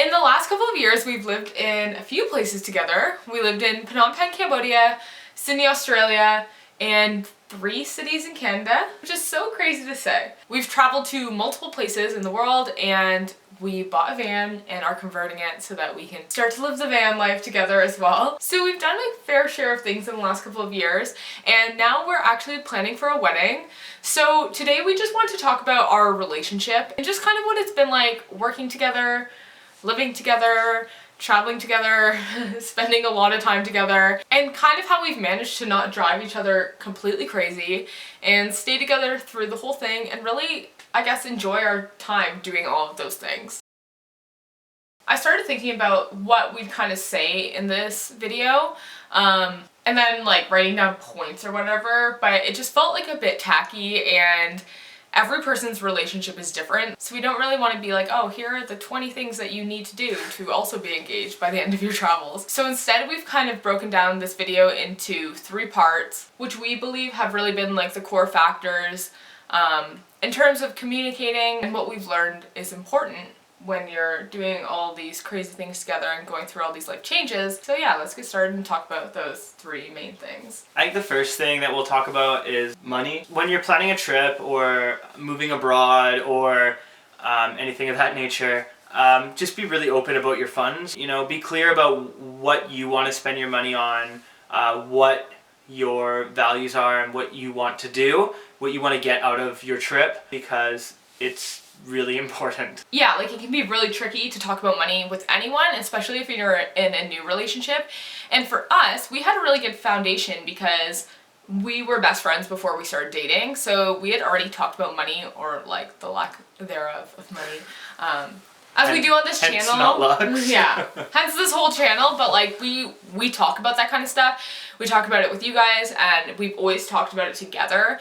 In the last couple of years, we've lived in a few places together. We lived in Phnom Penh, Cambodia, Sydney, Australia, and 3 cities in Canada, which is so crazy to say. We've traveled to multiple places in the world, and we bought a van and are converting it so that we can start to live the van life together as well. So we've done a fair share of things in the last couple of years, and now we're actually planning for a wedding. So today we just want to talk about our relationship and just kind of what it's been like working together, living together, traveling together, spending a lot of time together, and kind of how we've managed to not drive each other completely crazy and stay together through the whole thing and really, I guess, enjoy our time doing all of those things. I started thinking about what we'd kind of say in this video, and then like writing down points or whatever, but it just felt like a bit tacky, and every person's relationship is different, so we don't really want to be like, oh, here are the 20 things that you need to do to also be engaged by the end of your travels. So instead, we've kind of broken down this video into 3 parts, which we believe have really been like the core factors in terms of communicating and what we've learned is important when you're doing all these crazy things together and going through all these life changes. So yeah, let's get started and talk about those 3 main things. I think the first thing that we'll talk about is money. When you're planning a trip or moving abroad or anything of that nature, just be really open about your funds. You know, be clear about what you want to spend your money on, what your values are and what you want to do, what you want to get out of your trip, because it's really important. Yeah, like it can be really tricky to talk about money with anyone, especially if you're in a new relationship. And for us, we had a really good foundation because we were best friends before we started dating, so we had already talked about money, or like the lack thereof of money, as we do on this hence channel. Not lugs. Yeah, hence this whole channel, but like we talk about that kind of stuff. We talk about it with you guys, and we've always talked about it together,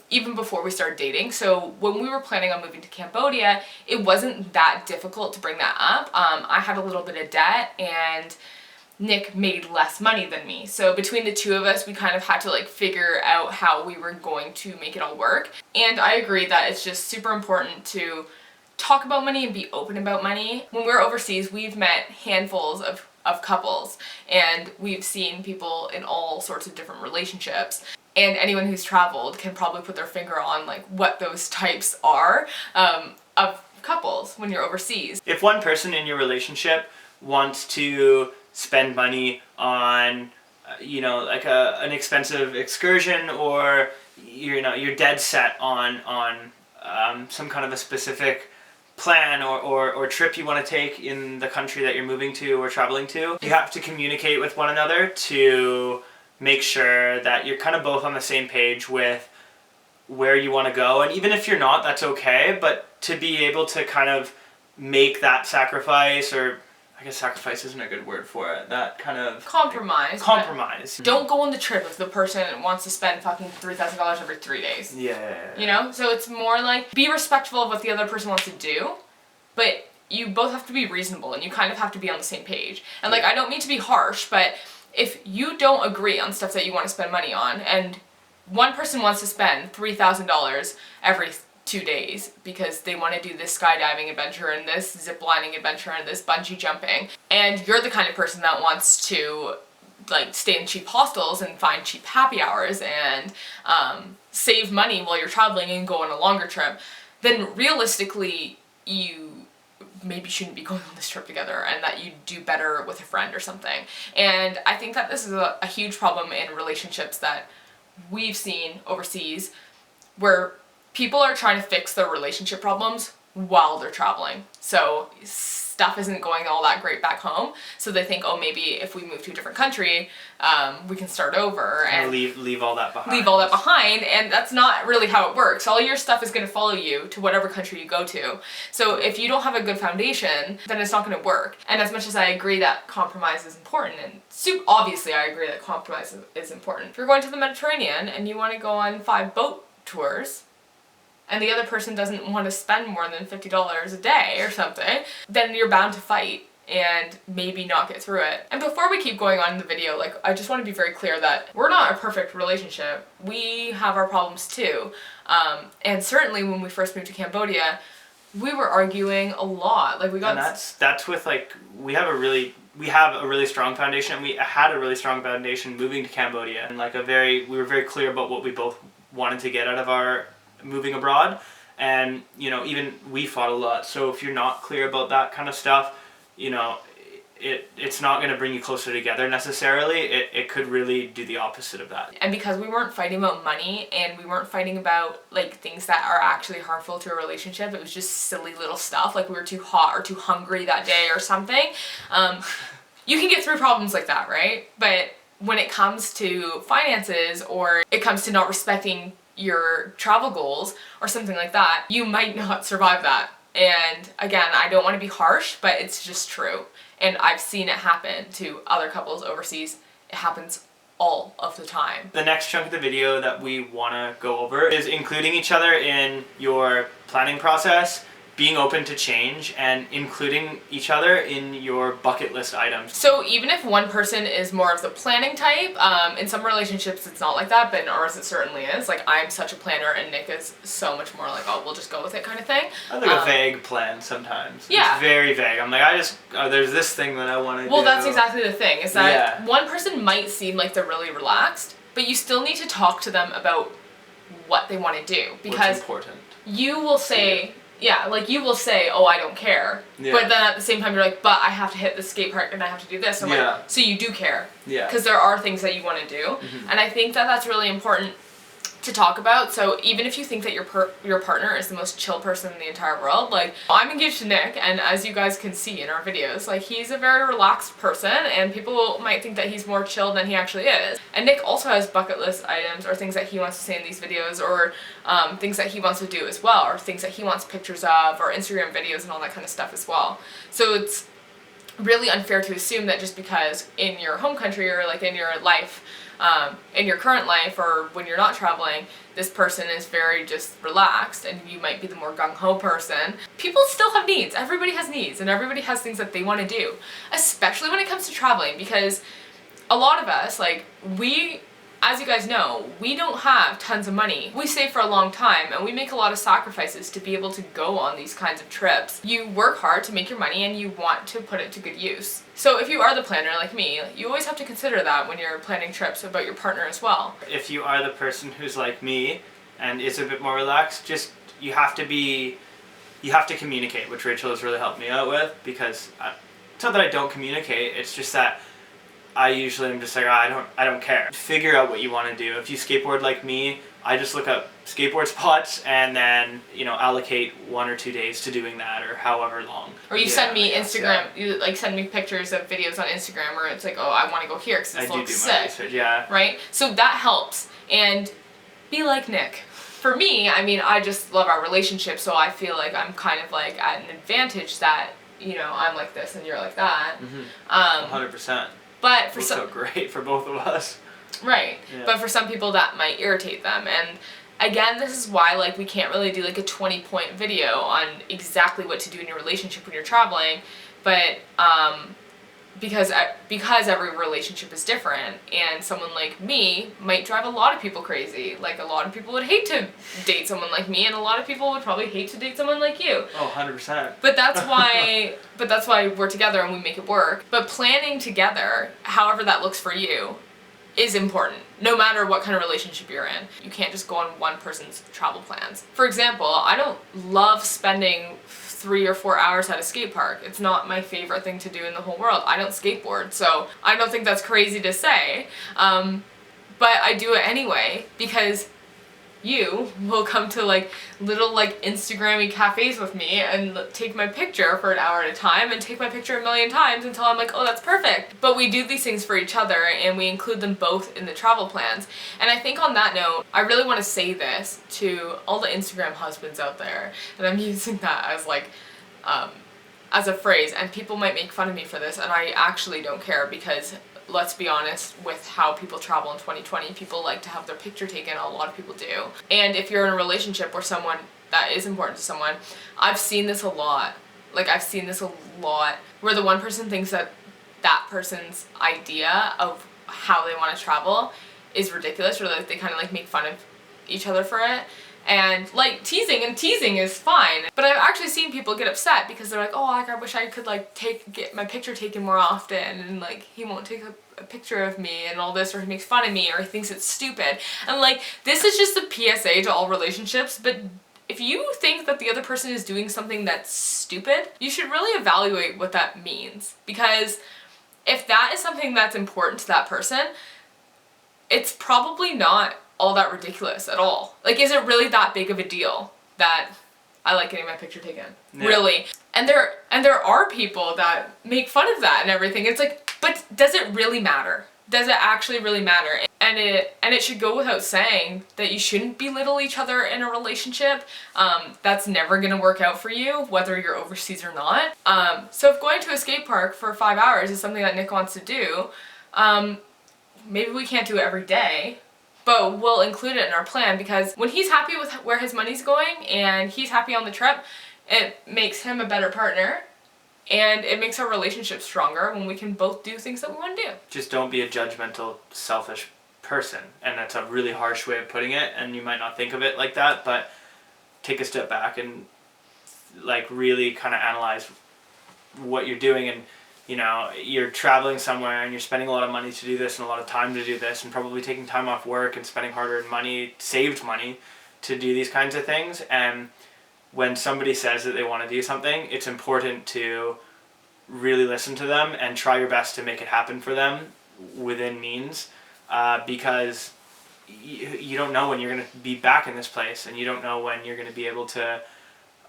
even before we started dating. So when we were planning on moving to Cambodia, it wasn't that difficult to bring that up. I had a little bit of debt, and Nick made less money than me. So between the 2 of us, we kind of had to like figure out how we were going to make it all work. And I agree that it's just super important to talk about money and be open about money. When we're overseas, we've met handfuls of couples, and we've seen people in all sorts of different relationships, and anyone who's traveled can probably put their finger on like what those types are of couples when you're overseas. If one person in your relationship wants to spend money on you know, like an expensive excursion, or you're dead set on some kind of a specific plan or trip you want to take in the country that you're moving to or traveling to, you have to communicate with one another to make sure that you're kind of both on the same page with where you want to go. And even if you're not, that's okay, but to be able to kind of make that sacrifice, or I guess sacrifice isn't a good word for it, that kind of compromise. Don't go on the trip if the person wants to spend fucking $3,000 every 3 days. Yeah. You know? So it's more like, be respectful of what the other person wants to do, but you both have to be reasonable, and you kind of have to be on the same page. And like, I don't mean to be harsh, but if you don't agree on stuff that you want to spend money on, and one person wants to spend $3,000 every 2 days because they want to do this skydiving adventure and this ziplining adventure and this bungee jumping, and you're the kind of person that wants to like stay in cheap hostels and find cheap happy hours and save money while you're traveling and go on a longer trip, then realistically you maybe shouldn't be going on this trip together, and that you do better with a friend or something. And I think that this is a huge problem in relationships that we've seen overseas, where people are trying to fix their relationship problems while they're traveling. So stuff isn't going all that great back home, so they think, oh, maybe if we move to a different country, we can start over and leave all that behind. Leave all that behind, and that's not really how it works. All your stuff is going to follow you to whatever country you go to. So if you don't have a good foundation, then it's not going to work. And as much as I agree that compromise is important, and obviously I agree that compromise is important. If you're going to the Mediterranean and you want to go on 5 boat tours, and the other person doesn't want to spend more than $50 a day or something, then you're bound to fight and maybe not get through it. And before we keep going on in the video, like, I just want to be very clear that we're not a perfect relationship. We have our problems too. And certainly when we first moved to Cambodia, We were arguing a lot. Like we got. And that's with like we have a really strong foundation. We had a really strong foundation moving to Cambodia, and like we were very clear about what we both wanted to get out of our moving abroad, and you know, even we fought a lot. So if you're not clear about that kind of stuff, you know, it's not going to bring you closer together necessarily. It could really do the opposite of that. And because we weren't fighting about money and we weren't fighting about like things that are actually harmful to a relationship, it was just silly little stuff like we were too hot or too hungry that day or something. You can get through problems like that, right? But when it comes to finances or it comes to not respecting your travel goals or something like that, you might not survive that. And again, I don't want to be harsh, but it's just true. And I've seen it happen to other couples overseas. It happens all of the time. The next chunk of the video that we want to go over is including each other in your planning process, being open to change, and including each other in your bucket list items. So even if one person is more of the planning type, in some relationships it's not like that, but in ours it certainly is. Like I'm such a planner and Nick is so much more like, oh, we'll just go with it kind of thing. I like a vague plan sometimes. Yeah. It's very vague. I'm like, there's this thing that I want to do. Well, that's exactly the thing, is that one person might seem like they're really relaxed, but you still need to talk to them about what they want to do. Because what's important. You will say... Yeah, like you will say, oh, I don't care. Yeah. But then at the same time, you're like, but I have to hit the skate park and I have to do this. So, like, so you do care. Yeah. Because there are things that you want to do. Mm-hmm. And I think that that's really important to talk about. So even if you think that your partner is the most chill person in the entire world, like I'm engaged to Nick, and as you guys can see in our videos, like he's a very relaxed person, and people might think that he's more chill than he actually is. And Nick also has bucket list items or things that he wants to say in these videos, or things that he wants to do as well, or things that he wants pictures of, or Instagram videos and all that kind of stuff as well. So it's really unfair to assume that just because in your home country or like in your life, in your current life or when you're not traveling, this person is very just relaxed and you might be the more gung-ho person. People still have needs. Everybody has needs and everybody has things that they want to do, especially when it comes to traveling, because a lot of us, like as you guys know, we don't have tons of money. We save for a long time and we make a lot of sacrifices to be able to go on these kinds of trips. You work hard to make your money and you want to put it to good use. So if you are the planner like me, you always have to consider that when you're planning trips about your partner as well. If you are the person who's like me and is a bit more relaxed, you have to communicate, which Rachel has really helped me out with, because it's not that I don't communicate, it's just that I usually am just like, I don't care. Figure out what you want to do. If you skateboard like me, I just look up skateboard spots and then, you know, allocate 1 or 2 days to doing that, or however long. Or you send me Instagram, you like send me pictures of videos on Instagram where it's like, oh, I want to go here because this looks sick. I do my research, yeah. Right? So that helps. And be like Nick. For me, I mean, I just love our relationship, so I feel like I'm kind of like at an advantage that, you know, I'm like this and you're like that. 100%. But for so great for both of us. Right. Yeah. But for some people that might irritate them. And again, this is why like we can't really do like a 20-point video on exactly what to do in your relationship when you're traveling. But because every relationship is different, and someone like me might drive a lot of people crazy. Like a lot of people would hate to date someone like me, and a lot of people would probably hate to date someone like you. Oh, 100%. But that's why we're together and we make it work. But planning together, however that looks for you, is important, no matter what kind of relationship you're in. You can't just go on one person's travel plans. For example, I don't love spending 3 or 4 hours at a skate park. It's not my favorite thing to do in the whole world. I don't skateboard, so I don't think that's crazy to say. But I do it anyway because you will come to like little like Instagram-y cafes with me and take my picture for an hour at a time and take my picture a million times until I'm like, oh, that's perfect. But we do these things for each other and we include them both in the travel plans. And I think on that note, I really want to say this to all the Instagram husbands out there, and I'm using that as like as a phrase, and people might make fun of me for this, and I actually don't care, because let's be honest, with how people travel in 2020, people like to have their picture taken. A lot of people do. And if you're in a relationship where someone that is important to someone, I've seen this a lot. Like I've seen this a lot where the one person thinks that that person's idea of how they want to travel is ridiculous, or like they kind of like make fun of each other for it. And like teasing is fine. But I've actually seen people get upset because they're like, oh, like I wish I could like get my picture taken more often, and like he won't take a picture of me and all this, or he makes fun of me, or he thinks it's stupid. And like, this is just a PSA to all relationships, but if you think that the other person is doing something that's stupid, you should really evaluate what that means. Because if that is something that's important to that person, it's probably not all that ridiculous at all. Like, is it really that big of a deal that I like getting my picture taken? Yeah. Really? And there are people that make fun of that and everything. It's like, but does it really matter? Does it actually really matter? And it should go without saying that you shouldn't belittle each other in a relationship. That's never gonna work out for you, whether you're overseas or not. So if going to a skate park for 5 hours is something that Nick wants to do, maybe we can't do it every day, but we'll include it in our plan, because when he's happy with where his money's going and he's happy on the trip, it makes him a better partner. And it makes our relationship stronger when we can both do things that we want to do. Just don't be a judgmental, selfish person. And that's a really harsh way of putting it, and you might not think of it like that, but take a step back and like really kind of analyze what you're doing. And you know, you're traveling somewhere and you're spending a lot of money to do this and a lot of time to do this, and probably taking time off work and spending hard-earned money, saved money, to do these kinds of things. And when somebody says that they want to do something, it's important to really listen to them and try your best to make it happen for them within means, because you don't know when you're going to be back in this place, and you don't know when you're going to be able to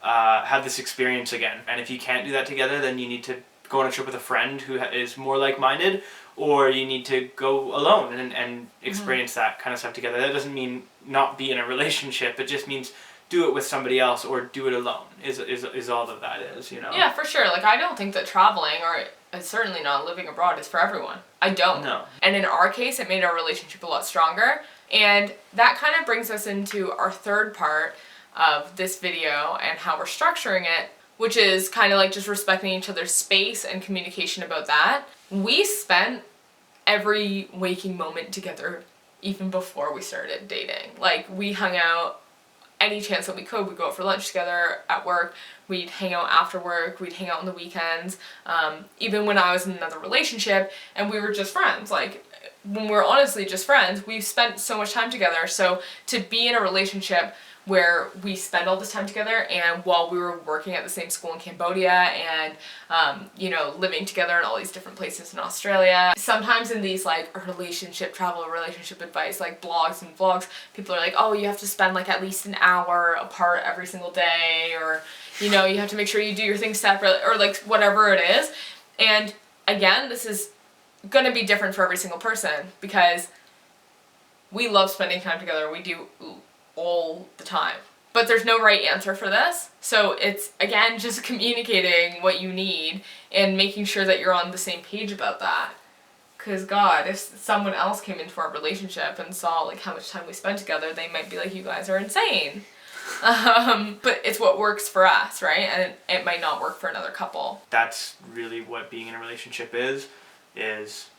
have this experience again. And if you can't do that together, then you need to go on a trip with a friend who is more like-minded, or you need to go alone and experience that kind of stuff together. That doesn't mean not be in a relationship. It just means do it with somebody else, or do it alone, is all that is, you know? Yeah, for sure. Like, I don't think that traveling, or certainly not living abroad, is for everyone. I don't. No. And in our case, it made our relationship a lot stronger. And that kind of brings us into our third part of this video and how we're structuring it, which is kind of like just respecting each other's space and communication about that. We spent every waking moment together even before we started dating. Like, we hung out any chance that we could. We'd go out for lunch together at work, we'd hang out after work, we'd hang out on the weekends, even when I was in another relationship and we were just friends. Like, when we're honestly just friends, we've spent so much time together. So to be in a relationship where we spend all this time together, and while we were working at the same school in Cambodia and, you know, living together in all these different places in Australia. Sometimes in these like relationship advice, like blogs and vlogs, people are like, oh, you have to spend like at least an hour apart every single day, or, you know, you have to make sure you do your things separately, or like whatever it is. And again, this is gonna be different for every single person, because we love spending time together. We do all the time. But there's no right answer for this. So it's, again, just communicating what you need and making sure that you're on the same page about that. Because God, if someone else came into our relationship and saw like how much time we spent together, they might be like, you guys are insane. But it's what works for us, right? And it might not work for another couple. That's really what being in a relationship is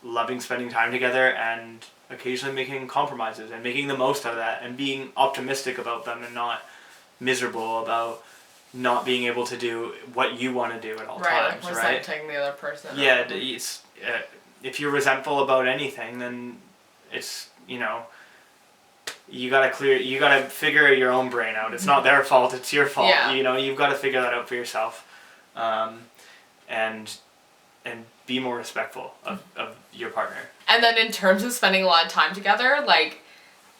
loving spending time together and occasionally making compromises and making the most out of that, and being optimistic about them and not miserable about not being able to do what you want to do at all times, right? Resenting the other person. Yeah, it's, if you're resentful about anything, then it's, you know, you gotta figure your own brain out. It's not their fault, it's your fault. Yeah. You know, you've got to figure that out for yourself, and be more respectful of your partner. And then in terms of spending a lot of time together, like,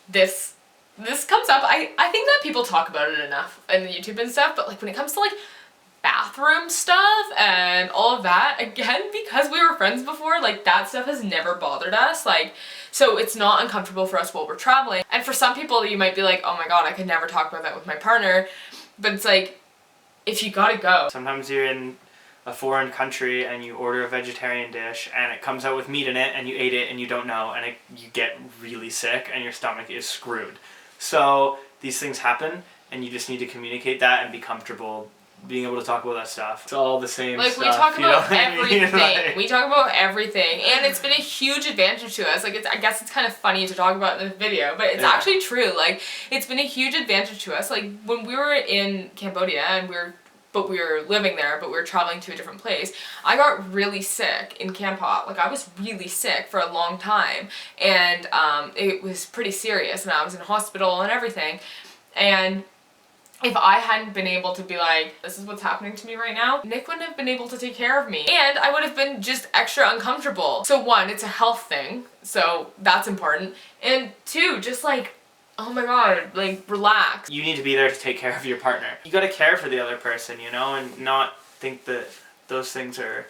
this comes up. I think that people talk about it enough in the YouTube and stuff, but like when it comes to like bathroom stuff and all of that, again, because we were friends before, like that stuff has never bothered us. Like, so it's not uncomfortable for us while we're traveling. And for some people, you might be like, oh my God, I could never talk about that with my partner. But it's like, if you gotta go. Sometimes you're in a foreign country and you order a vegetarian dish and it comes out with meat in it and you ate it and you don't know, and you get really sick and your stomach is screwed. So these things happen, and you just need to communicate that and be comfortable being able to talk about that stuff. It's all the same like, stuff. we talk about what I mean? everything. Like, We talk about everything. And it's been a huge advantage to us. Like, I guess it's kind of funny to talk about in this video, but it's actually true. Like, it's been a huge advantage to us. Like, when we were in Cambodia and we were living there, but we were traveling to a different place, I got really sick in Kampot. Like, I was really sick for a long time. And it was pretty serious. And I was in hospital and everything. And if I hadn't been able to be like, this is what's happening to me right now, Nick wouldn't have been able to take care of me. And I would have been just extra uncomfortable. So one, it's a health thing, so that's important. And two, just like, oh my god, like, relax. you need to be there to take care of your partner. You gotta care for the other person, you know, and not think that those things are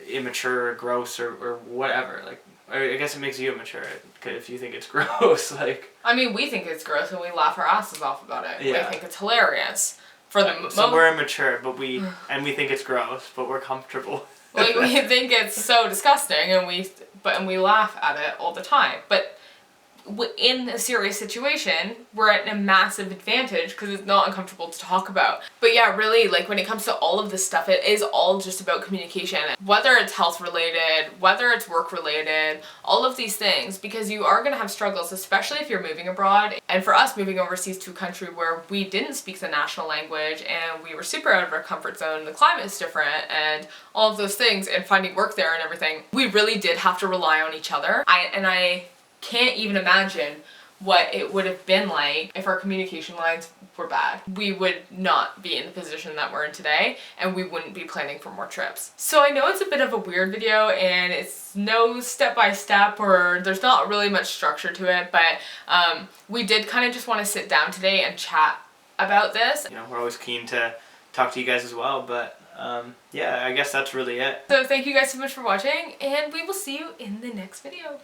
immature or gross or whatever. Like, I guess it makes you immature if you think it's gross. Like, I mean, we think it's gross and we laugh our asses off about it. Yeah. We think it's hilarious. For the moment. so we're immature, but we think it's gross, but we're comfortable. Like, we think it's so disgusting and we laugh at it all the time. But in a serious situation, we're at a massive advantage because it's not uncomfortable to talk about. But yeah, really, like, when it comes to all of this stuff, it is all just about communication. Whether it's health related, whether it's work related, all of these things, because you are going to have struggles, especially if you're moving abroad. And for us, moving overseas to a country where we didn't speak the national language and we were super out of our comfort zone, the climate is different and all of those things, and finding work there and everything, we really did have to rely on each other. I can't even imagine what it would have been like if our communication lines were bad. We would not be in the position that we're in today, and we wouldn't be planning for more trips. So I know it's a bit of a weird video and it's no step-by-step, or there's not really much structure to it, but we did kind of just want to sit down today and chat about this. You know, we're always keen to talk to you guys as well, but yeah, I guess that's really it. So thank you guys so much for watching, and we will see you in the next video.